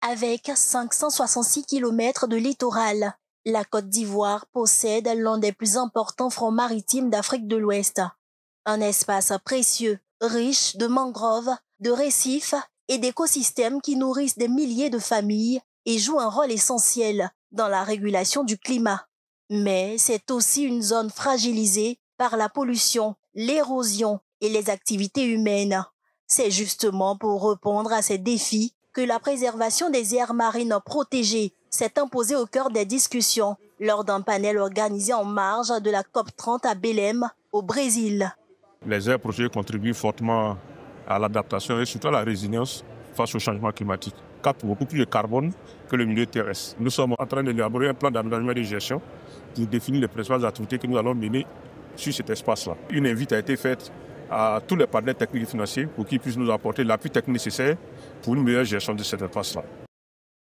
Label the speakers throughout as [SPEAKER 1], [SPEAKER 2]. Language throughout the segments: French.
[SPEAKER 1] Avec 566 km de littoral, la Côte d'Ivoire possède l'un des plus importants fronts maritimes d'Afrique de l'Ouest. Un espace précieux, riche de mangroves, de récifs et d'écosystèmes qui nourrissent des milliers de familles et jouent un rôle essentiel dans la régulation du climat. Mais c'est aussi une zone fragilisée par la pollution, l'érosion et les activités humaines. C'est justement pour répondre à ces défis que la préservation des aires marines protégées s'est imposée au cœur des discussions lors d'un panel organisé en marge de la COP30 à Belém, au Brésil.
[SPEAKER 2] Les aires protégées contribuent fortement à l'adaptation et surtout à la résilience face au changement climatique. Captent beaucoup plus de carbone que le milieu terrestre. Nous sommes en train d'élaborer un plan d'aménagement et de gestion pour définir les principales activités que nous allons mener sur cet espace-là. Une invite a été faite à tous les partenaires techniques et financiers pour qu'ils puissent nous apporter l'appui technique nécessaire pour une meilleure gestion de cet espace-là.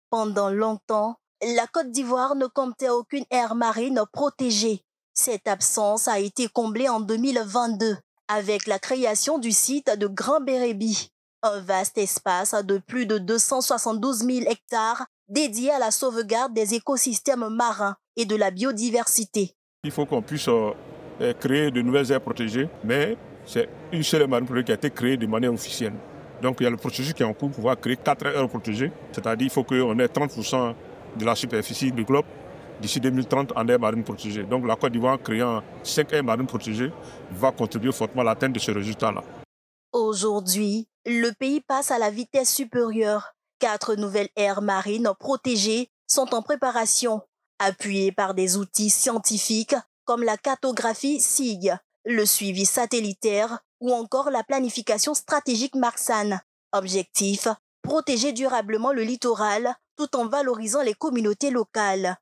[SPEAKER 1] Pendant longtemps, la Côte d'Ivoire ne comptait aucune aire marine protégée. Cette absence a été comblée en 2022 avec la création du site de Grand Bérébi, un vaste espace de plus de 272 000 hectares dédié à la sauvegarde des écosystèmes marins et de la biodiversité.
[SPEAKER 2] Il faut qu'on puisse créer de nouvelles aires protégées, mais c'est une seule aire marine protégée qui a été créée de manière officielle. Donc il y a le processus qui est en cours pour pouvoir créer 4 aires protégées, c'est-à-dire qu'il faut qu'on ait 30% de la superficie du globe d'ici 2030 en aires marines protégées. Donc la Côte d'Ivoire, en créant 5 aires marines protégées, va contribuer fortement à l'atteinte de ce résultat-là.
[SPEAKER 1] Aujourd'hui, le pays passe à la vitesse supérieure. 4 nouvelles aires marines protégées sont en préparation, appuyées par des outils scientifiques comme la cartographie SIG, le suivi satellitaire ou encore la planification stratégique Marsan. Objectif, protéger durablement le littoral tout en valorisant les communautés locales.